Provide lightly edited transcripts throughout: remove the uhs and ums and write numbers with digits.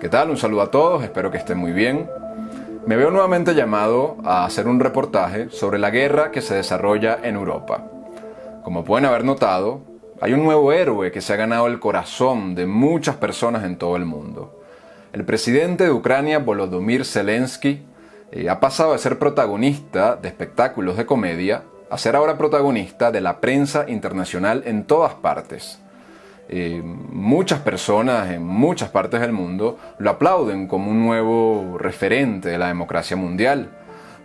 ¿Qué tal? Un saludo a todos, espero que estén muy bien. Me veo nuevamente llamado a hacer un reportaje sobre la guerra que se desarrolla en Europa. Como pueden haber notado, hay un nuevo héroe que se ha ganado el corazón de muchas personas en todo el mundo. El presidente de Ucrania, Volodymyr Zelensky, ha pasado de ser protagonista de espectáculos de comedia a ser ahora protagonista de la prensa internacional en todas partes. Muchas personas en muchas partes del mundo lo aplauden como un nuevo referente de la democracia mundial.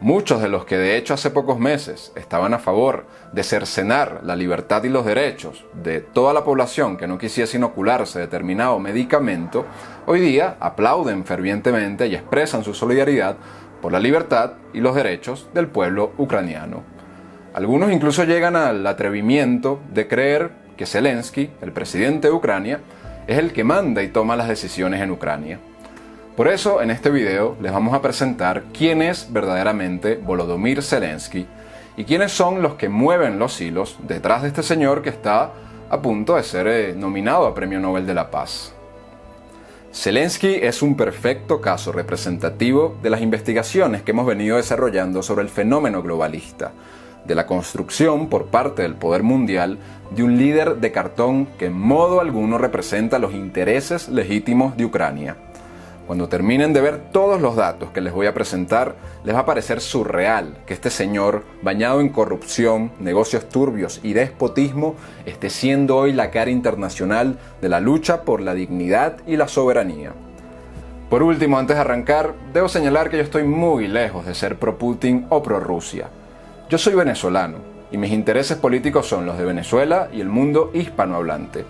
Muchos de los que de hecho hace pocos meses estaban a favor de cercenar la libertad y los derechos de toda la población que no quisiese inocularse determinado medicamento, hoy día aplauden fervientemente y expresan su solidaridad por la libertad y los derechos del pueblo ucraniano. Algunos incluso llegan al atrevimiento de creer que Zelensky, el presidente de Ucrania, es el que manda y toma las decisiones en Ucrania. Por eso, en este video les vamos a presentar quién es verdaderamente Volodymyr Zelensky y quiénes son los que mueven los hilos detrás de este señor que está a punto de ser nominado a Premio Nobel de la Paz. Zelensky es un perfecto caso representativo de las investigaciones que hemos venido desarrollando sobre el fenómeno globalista, de la construcción por parte del poder mundial de un líder de cartón que en modo alguno representa los intereses legítimos de Ucrania. Cuando terminen de ver todos los datos que les voy a presentar, les va a parecer surreal que este señor, bañado en corrupción, negocios turbios y despotismo, esté siendo hoy la cara internacional de la lucha por la dignidad y la soberanía. Por último, antes de arrancar, debo señalar que yo estoy muy lejos de ser pro Putin o pro Rusia. Yo soy venezolano y mis intereses políticos son los de Venezuela y el mundo hispanohablante.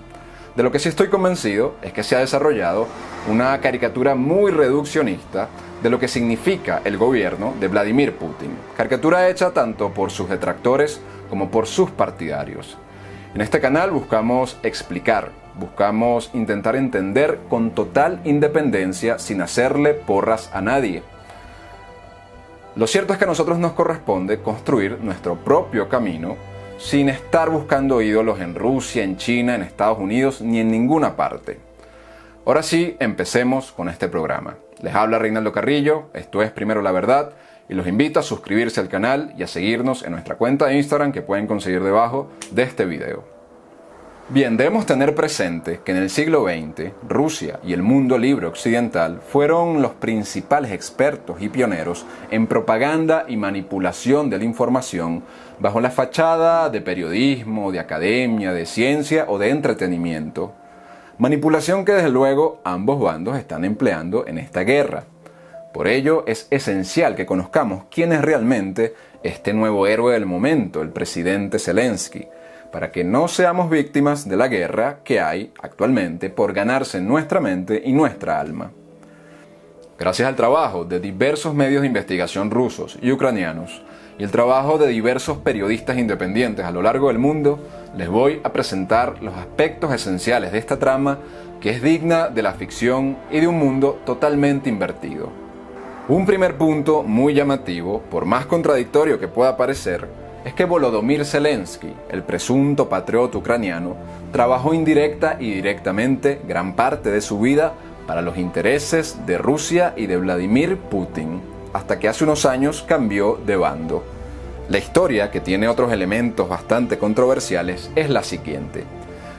De lo que sí estoy convencido es que se ha desarrollado una caricatura muy reduccionista de lo que significa el gobierno de Vladimir Putin. Caricatura hecha tanto por sus detractores como por sus partidarios. En este canal buscamos explicar, buscamos intentar entender con total independencia sin hacerle porras a nadie. Lo cierto es que a nosotros nos corresponde construir nuestro propio camino sin estar buscando ídolos en Rusia, en China, en Estados Unidos ni en ninguna parte. Ahora sí, empecemos con este programa. Les habla Reinaldo Carrillo, esto es Primero la Verdad y los invito a suscribirse al canal y a seguirnos en nuestra cuenta de Instagram que pueden conseguir debajo de este video. Bien, debemos tener presente que en el siglo XX, Rusia y el mundo libre occidental fueron los principales expertos y pioneros en propaganda y manipulación de la información bajo la fachada de periodismo, de academia, de ciencia o de entretenimiento. Manipulación que desde luego ambos bandos están empleando en esta guerra. Por ello es esencial que conozcamos quién es realmente este nuevo héroe del momento, el presidente Zelensky, para que no seamos víctimas de la guerra que hay actualmente por ganarse nuestra mente y nuestra alma. Gracias al trabajo de diversos medios de investigación rusos y ucranianos y el trabajo de diversos periodistas independientes a lo largo del mundo, les voy a presentar los aspectos esenciales de esta trama que es digna de la ficción y de un mundo totalmente invertido. Un primer punto muy llamativo, por más contradictorio que pueda parecer, es que Volodymyr Zelensky, el presunto patriota ucraniano, trabajó indirecta y directamente gran parte de su vida para los intereses de Rusia y de Vladimir Putin, hasta que hace unos años cambió de bando. La historia, que tiene otros elementos bastante controversiales, es la siguiente.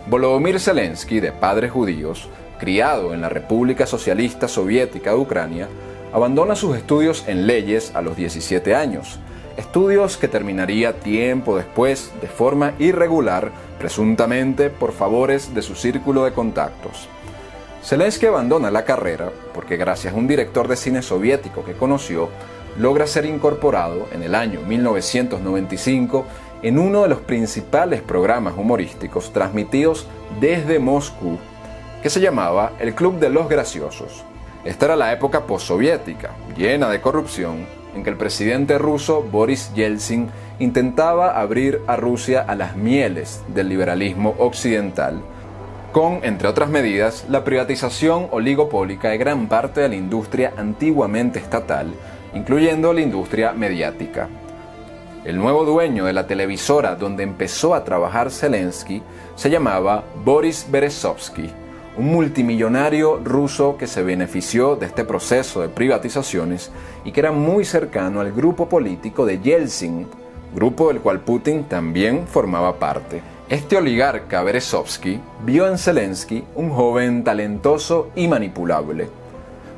Volodymyr Zelensky, de padres judíos, criado en la República Socialista Soviética de Ucrania, abandona sus estudios en leyes a los 17 años, estudios que terminaría tiempo después de forma irregular, presuntamente por favores de su círculo de contactos. Zelensky abandona la carrera porque gracias a un director de cine soviético que conoció, logra ser incorporado en el año 1995 en uno de los principales programas humorísticos transmitidos desde Moscú, que se llamaba El Club de los Graciosos. Esta era la época postsoviética, llena de corrupción, en que el presidente ruso Boris Yeltsin intentaba abrir a Rusia a las mieles del liberalismo occidental, con, entre otras medidas, la privatización oligopólica de gran parte de la industria antiguamente estatal, incluyendo la industria mediática. El nuevo dueño de la televisora donde empezó a trabajar Zelensky se llamaba Boris Berezovsky, un multimillonario ruso que se benefició de este proceso de privatizaciones y que era muy cercano al grupo político de Yeltsin, grupo del cual Putin también formaba parte. Este oligarca Berezovsky vio en Zelensky un joven talentoso y manipulable.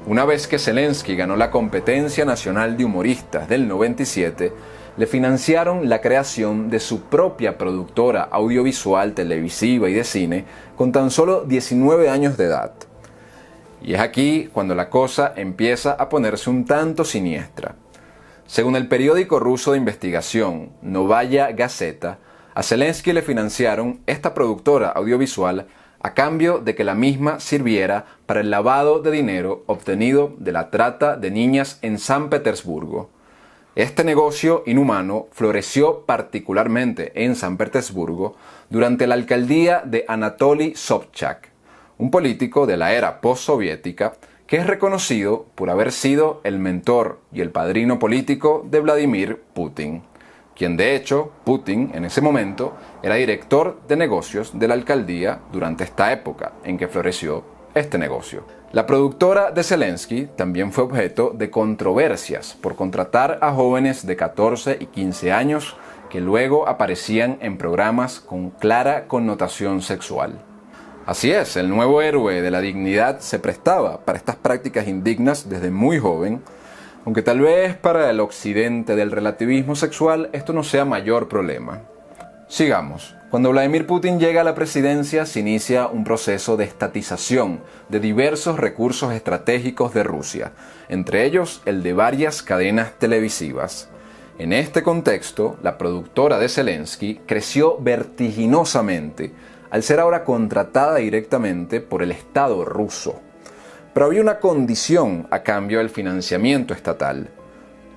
Una vez que Zelensky ganó la competencia nacional de humoristas del 97, le financiaron la creación de su propia productora audiovisual, televisiva y de cine con tan solo 19 años de edad. Y es aquí cuando la cosa empieza a ponerse un tanto siniestra. Según el periódico ruso de investigación Novaya Gazeta, a Zelensky le financiaron esta productora audiovisual a cambio de que la misma sirviera para el lavado de dinero obtenido de la trata de niñas en San Petersburgo. Este negocio inhumano floreció particularmente en San Petersburgo durante la alcaldía de Anatoly Sobchak, un político de la era postsoviética que es reconocido por haber sido el mentor y el padrino político de Vladimir Putin, quien de hecho, Putin en ese momento era director de negocios de la alcaldía durante esta época en que floreció este negocio. La productora de Zelensky también fue objeto de controversias por contratar a jóvenes de 14 y 15 años que luego aparecían en programas con clara connotación sexual. Así es, el nuevo héroe de la dignidad se prestaba para estas prácticas indignas desde muy joven, aunque tal vez para el occidente del relativismo sexual esto no sea mayor problema. Sigamos. Cuando Vladimir Putin llega a la presidencia, se inicia un proceso de estatización de diversos recursos estratégicos de Rusia, entre ellos el de varias cadenas televisivas. En este contexto, la productora de Zelensky creció vertiginosamente, al ser ahora contratada directamente por el Estado ruso. Pero había una condición a cambio del financiamiento estatal.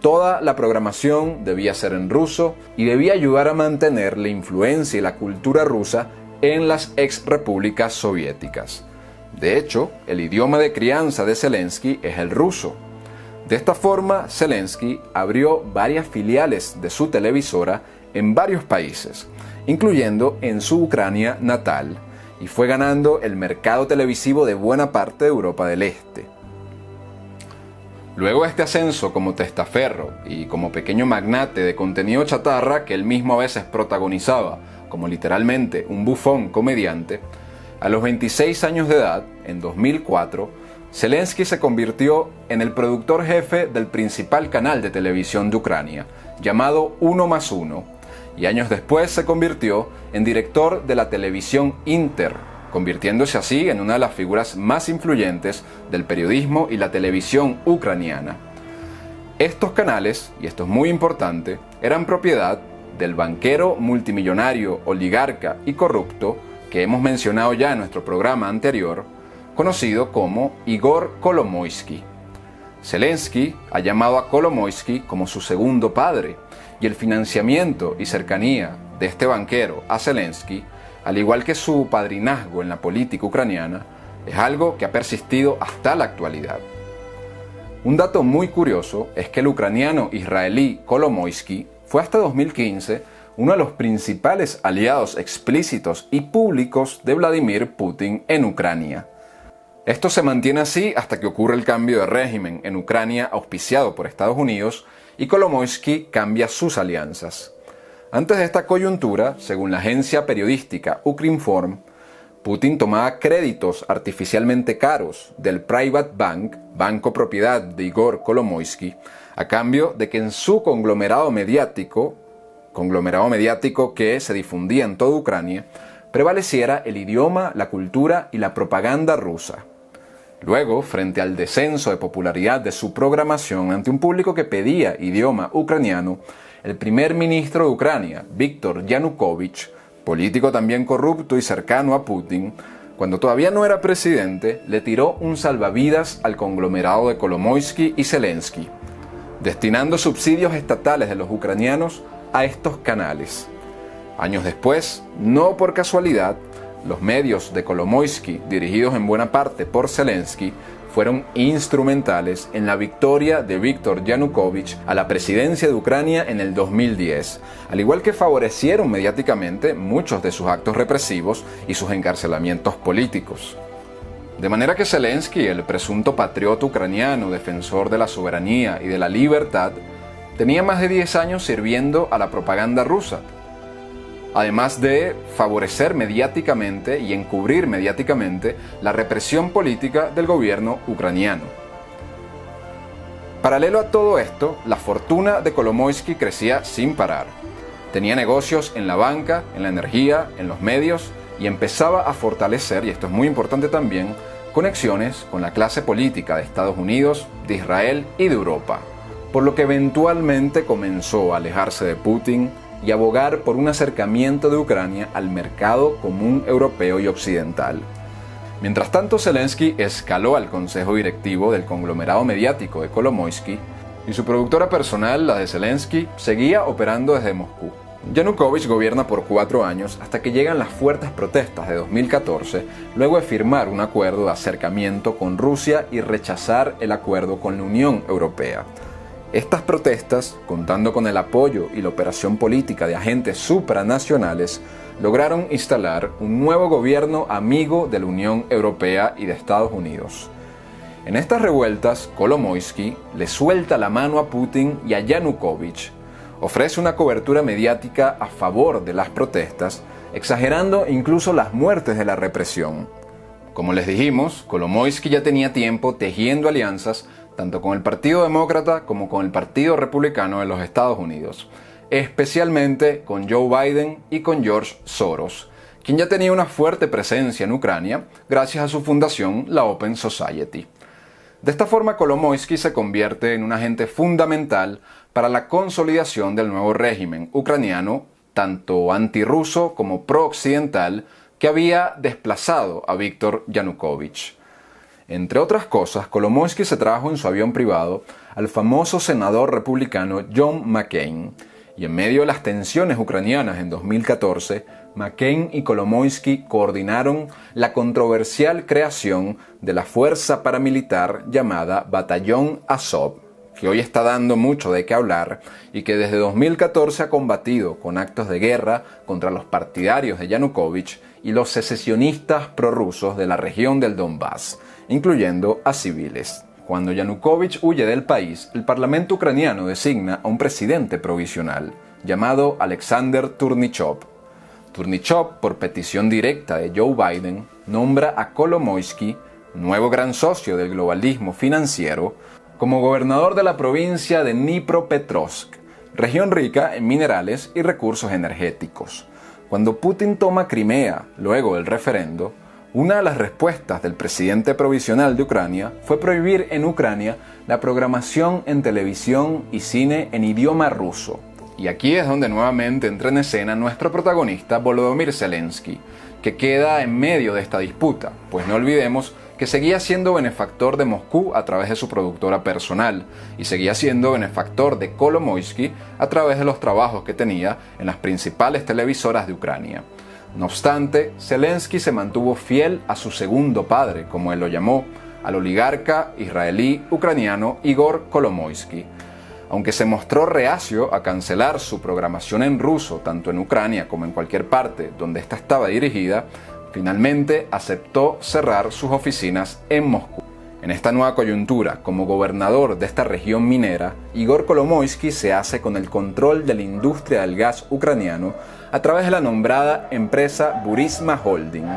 Toda la programación debía ser en ruso y debía ayudar a mantener la influencia y la cultura rusa en las ex repúblicas soviéticas. De hecho, el idioma de crianza de Zelensky es el ruso. De esta forma, Zelensky abrió varias filiales de su televisora en varios países, incluyendo en su Ucrania natal, y fue ganando el mercado televisivo de buena parte de Europa del Este. Luego de este ascenso como testaferro y como pequeño magnate de contenido chatarra que él mismo a veces protagonizaba como literalmente un bufón comediante, a los 26 años de edad, en 2004, Zelensky se convirtió en el productor jefe del principal canal de televisión de Ucrania, llamado 1+1, y años después se convirtió en director de la televisión Inter, convirtiéndose así en una de las figuras más influyentes del periodismo y la televisión ucraniana. Estos canales, y esto es muy importante, eran propiedad del banquero multimillonario, oligarca y corrupto que hemos mencionado ya en nuestro programa anterior, conocido como Igor Kolomoisky. Zelensky ha llamado a Kolomoisky como su segundo padre, y el financiamiento y cercanía de este banquero a Zelensky, al igual que su padrinazgo en la política ucraniana, es algo que ha persistido hasta la actualidad. Un dato muy curioso es que el ucraniano israelí Kolomoisky fue hasta 2015 uno de los principales aliados explícitos y públicos de Vladimir Putin en Ucrania. Esto se mantiene así hasta que ocurre el cambio de régimen en Ucrania auspiciado por Estados Unidos y Kolomoisky cambia sus alianzas. Antes de esta coyuntura, según la agencia periodística Ukrinform, Putin tomaba créditos artificialmente caros del Private Bank, banco propiedad de Igor Kolomoisky, a cambio de que en su conglomerado mediático que se difundía en toda Ucrania, prevaleciera el idioma, la cultura y la propaganda rusa. Luego, frente al descenso de popularidad de su programación ante un público que pedía idioma ucraniano, el primer ministro de Ucrania, Viktor Yanukovych, político también corrupto y cercano a Putin, cuando todavía no era presidente, le tiró un salvavidas al conglomerado de Kolomoisky y Zelensky, destinando subsidios estatales de los ucranianos a estos canales. Años después, no por casualidad, los medios de Kolomoisky, dirigidos en buena parte por Zelensky, fueron instrumentales en la victoria de Viktor Yanukovych a la presidencia de Ucrania en el 2010, al igual que favorecieron mediáticamente muchos de sus actos represivos y sus encarcelamientos políticos. De manera que Zelensky, el presunto patriota ucraniano, defensor de la soberanía y de la libertad, tenía más de 10 años sirviendo a la propaganda rusa, además de favorecer mediáticamente y encubrir mediáticamente la represión política del gobierno ucraniano. Paralelo a todo esto, la fortuna de Kolomoisky crecía sin parar. Tenía negocios en la banca, en la energía, en los medios y empezaba a fortalecer, y esto es muy importante también, conexiones con la clase política de Estados Unidos, de Israel y de Europa, por lo que eventualmente comenzó a alejarse de Putin y abogar por un acercamiento de Ucrania al mercado común europeo y occidental. Mientras tanto, Zelensky escaló al consejo directivo del conglomerado mediático de Kolomoisky y su productora personal, la de Zelensky, seguía operando desde Moscú. Yanukovych gobierna por 4 años hasta que llegan las fuertes protestas de 2014, luego de firmar un acuerdo de acercamiento con Rusia y rechazar el acuerdo con la Unión Europea. Estas protestas, contando con el apoyo y la operación política de agentes supranacionales, lograron instalar un nuevo gobierno amigo de la Unión Europea y de Estados Unidos. En estas revueltas, Kolomoisky le suelta la mano a Putin y a Yanukovych, ofrece una cobertura mediática a favor de las protestas, exagerando incluso las muertes de la represión. Como les dijimos, Kolomoisky ya tenía tiempo tejiendo alianzas tanto con el Partido Demócrata como con el Partido Republicano de los Estados Unidos, especialmente con Joe Biden y con George Soros, quien ya tenía una fuerte presencia en Ucrania gracias a su fundación, la Open Society. De esta forma, Kolomoisky se convierte en un agente fundamental para la consolidación del nuevo régimen ucraniano, tanto antirruso como pro-occidental, que había desplazado a Viktor Yanukovych. Entre otras cosas, Kolomoisky se trajo en su avión privado al famoso senador republicano John McCain, y en medio de las tensiones ucranianas en 2014, McCain y Kolomoisky coordinaron la controversial creación de la fuerza paramilitar llamada Batallón Azov, que hoy está dando mucho de qué hablar y que desde 2014 ha combatido con actos de guerra contra los partidarios de Yanukovych y los secesionistas prorrusos de la región del Donbass, incluyendo a civiles. Cuando Yanukovych huye del país, el Parlamento ucraniano designa a un presidente provisional, llamado Alexander Turnichov. Turnichov, por petición directa de Joe Biden, nombra a Kolomoisky, nuevo gran socio del globalismo financiero, como gobernador de la provincia de Dnipropetrovsk, región rica en minerales y recursos energéticos. Cuando Putin toma Crimea luego del referendo, una de las respuestas del presidente provisional de Ucrania fue prohibir en Ucrania la programación en televisión y cine en idioma ruso. Y aquí es donde nuevamente entra en escena nuestro protagonista Volodymyr Zelensky, que queda en medio de esta disputa, pues no olvidemos que seguía siendo benefactor de Moscú a través de su productora personal y seguía siendo benefactor de Kolomoisky a través de los trabajos que tenía en las principales televisoras de Ucrania. No obstante, Zelensky se mantuvo fiel a su segundo padre, como él lo llamó, al oligarca israelí ucraniano Igor Kolomoisky. Aunque se mostró reacio a cancelar su programación en ruso, tanto en Ucrania como en cualquier parte donde ésta estaba dirigida, finalmente aceptó cerrar sus oficinas en Moscú. En esta nueva coyuntura, como gobernador de esta región minera, Igor Kolomoisky se hace con el control de la industria del gas ucraniano a través de la nombrada empresa Burisma Holding.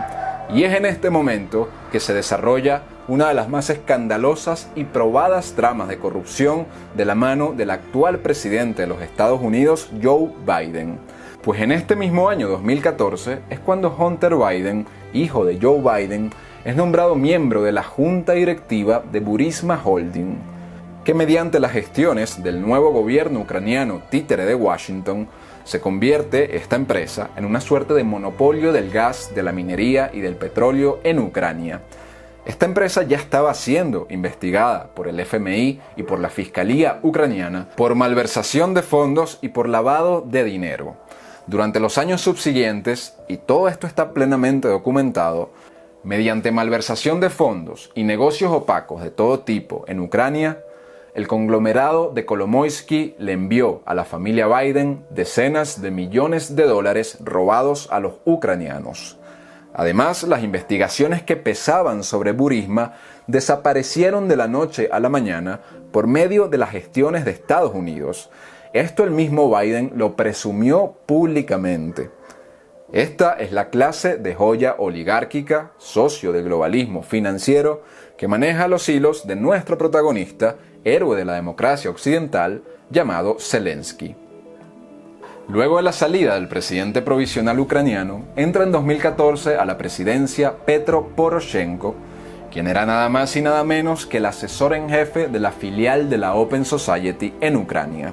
Y es en este momento que se desarrolla una de las más escandalosas y probadas tramas de corrupción de la mano del actual presidente de los Estados Unidos, Joe Biden. Pues en este mismo año 2014 es cuando Hunter Biden, hijo de Joe Biden, es nombrado miembro de la junta directiva de Burisma Holding, que mediante las gestiones del nuevo gobierno ucraniano títere de Washington, se convierte esta empresa en una suerte de monopolio del gas, de la minería y del petróleo en Ucrania. Esta empresa ya estaba siendo investigada por el FMI y por la Fiscalía ucraniana por malversación de fondos y por lavado de dinero. Durante los años subsiguientes, y todo esto está plenamente documentado, mediante malversación de fondos y negocios opacos de todo tipo en Ucrania, el conglomerado de Kolomoisky le envió a la familia Biden decenas de millones de dólares robados a los ucranianos. Además, las investigaciones que pesaban sobre Burisma desaparecieron de la noche a la mañana por medio de las gestiones de Estados Unidos. Esto el mismo Biden lo presumió públicamente. Esta es la clase de joya oligárquica, socio del globalismo financiero, que maneja los hilos de nuestro protagonista, héroe de la democracia occidental, llamado Zelensky. Luego de la salida del presidente provisional ucraniano, entra en 2014 a la presidencia Petro Poroshenko, quien era nada más y nada menos que el asesor en jefe de la filial de la Open Society en Ucrania.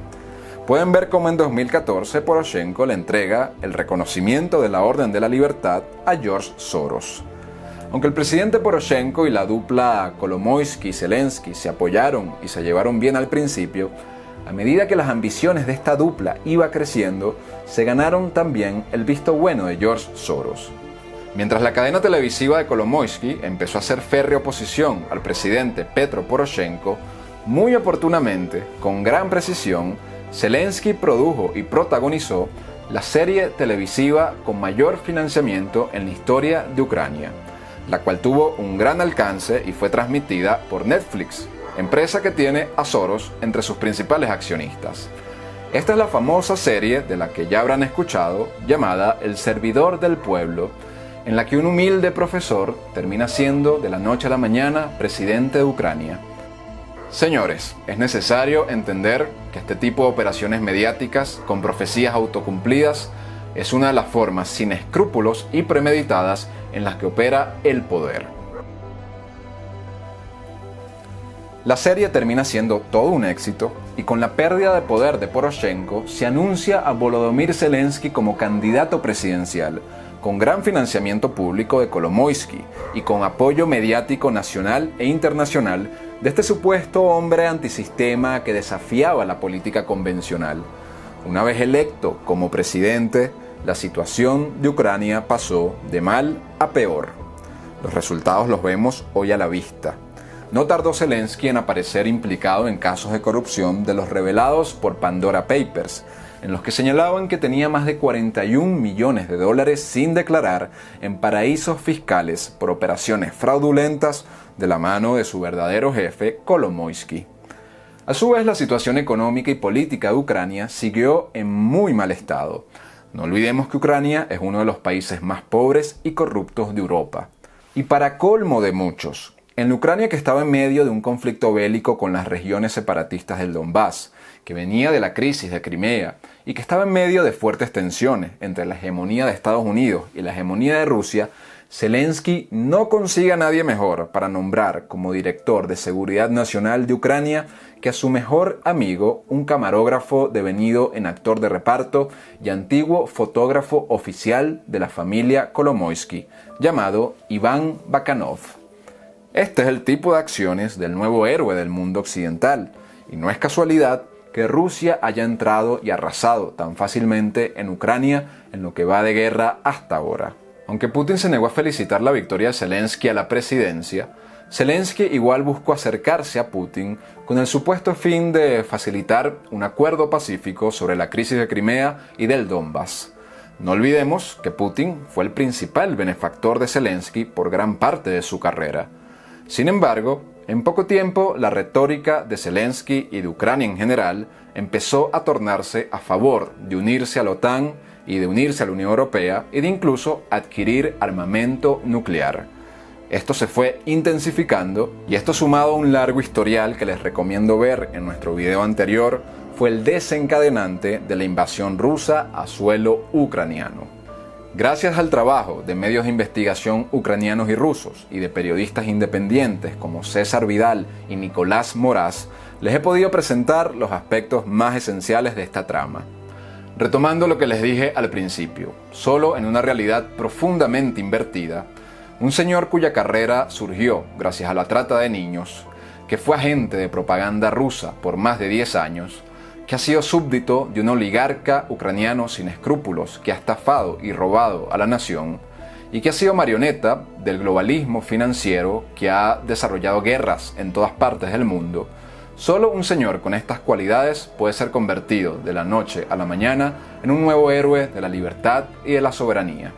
Pueden ver cómo en 2014 Poroshenko le entrega el reconocimiento de la Orden de la Libertad a George Soros. Aunque el presidente Poroshenko y la dupla Kolomoisky-Zelensky se apoyaron y se llevaron bien al principio, a medida que las ambiciones de esta dupla iba creciendo, se ganaron también el visto bueno de George Soros. Mientras la cadena televisiva de Kolomoisky empezó a hacer férrea oposición al presidente Petro Poroshenko, muy oportunamente, con gran precisión, Zelensky produjo y protagonizó la serie televisiva con mayor financiamiento en la historia de Ucrania, la cual tuvo un gran alcance y fue transmitida por Netflix, empresa que tiene a Soros entre sus principales accionistas. Esta es la famosa serie de la que ya habrán escuchado, llamada El Servidor del Pueblo, en la que un humilde profesor termina siendo de la noche a la mañana presidente de Ucrania. Señores, es necesario entender que este tipo de operaciones mediáticas con profecías autocumplidas es una de las formas sin escrúpulos y premeditadas en las que opera el poder. La serie termina siendo todo un éxito y con la pérdida de poder de Poroshenko se anuncia a Volodymyr Zelensky como candidato presidencial, con gran financiamiento público de Kolomoisky y con apoyo mediático nacional e internacional de este supuesto hombre antisistema que desafiaba la política convencional. Una vez electo como presidente, la situación de Ucrania pasó de mal a peor. Los resultados los vemos hoy a la vista. No tardó Zelensky en aparecer implicado en casos de corrupción de los revelados por Pandora Papers, en los que señalaban que tenía más de 41 millones de dólares sin declarar en paraísos fiscales por operaciones fraudulentas de la mano de su verdadero jefe, Kolomoisky. A su vez, la situación económica y política de Ucrania siguió en muy mal estado. No olvidemos que Ucrania es uno de los países más pobres y corruptos de Europa. Y para colmo de muchos, en Ucrania, que estaba en medio de un conflicto bélico con las regiones separatistas del Donbass, que venía de la crisis de Crimea y que estaba en medio de fuertes tensiones entre la hegemonía de Estados Unidos y la hegemonía de Rusia, Zelensky no consigue a nadie mejor para nombrar como director de Seguridad Nacional de Ucrania que a su mejor amigo, un camarógrafo devenido en actor de reparto y antiguo fotógrafo oficial de la familia Kolomoisky, llamado Iván Bakanov. Este es el tipo de acciones del nuevo héroe del mundo occidental, y no es casualidad que Rusia haya entrado y arrasado tan fácilmente en Ucrania en lo que va de guerra hasta ahora. Aunque Putin se negó a felicitar la victoria de Zelensky a la presidencia, Zelensky igual buscó acercarse a Putin con el supuesto fin de facilitar un acuerdo pacífico sobre la crisis de Crimea y del Donbass. No olvidemos que Putin fue el principal benefactor de Zelensky por gran parte de su carrera. Sin embargo, en poco tiempo la retórica de Zelensky y de Ucrania en general empezó a tornarse a favor de unirse a la OTAN y de unirse a la Unión Europea y de incluso adquirir armamento nuclear. Esto se fue intensificando y esto, sumado a un largo historial que les recomiendo ver en nuestro video anterior, fue el desencadenante de la invasión rusa a suelo ucraniano. Gracias al trabajo de medios de investigación ucranianos y rusos y de periodistas independientes como César Vidal y Nicolás Moraz, les he podido presentar los aspectos más esenciales de esta trama. Retomando lo que les dije al principio, solo en una realidad profundamente invertida, un señor cuya carrera surgió gracias a la trata de niños, que fue agente de propaganda rusa por más de 10 años, que ha sido súbdito de un oligarca ucraniano sin escrúpulos que ha estafado y robado a la nación, y que ha sido marioneta del globalismo financiero que ha desarrollado guerras en todas partes del mundo. Solo un señor con estas cualidades puede ser convertido de la noche a la mañana en un nuevo héroe de la libertad y de la soberanía.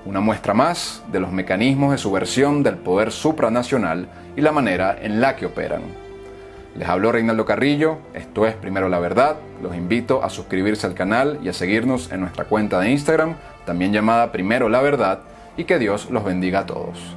una muestra más de los mecanismos de subversión del poder supranacional y la manera en la que operan. Les habló Reinaldo Carrillo, esto es Primero la Verdad. Los invito a suscribirse al canal y a seguirnos en nuestra cuenta de Instagram, también llamada Primero la Verdad, y que Dios los bendiga a todos.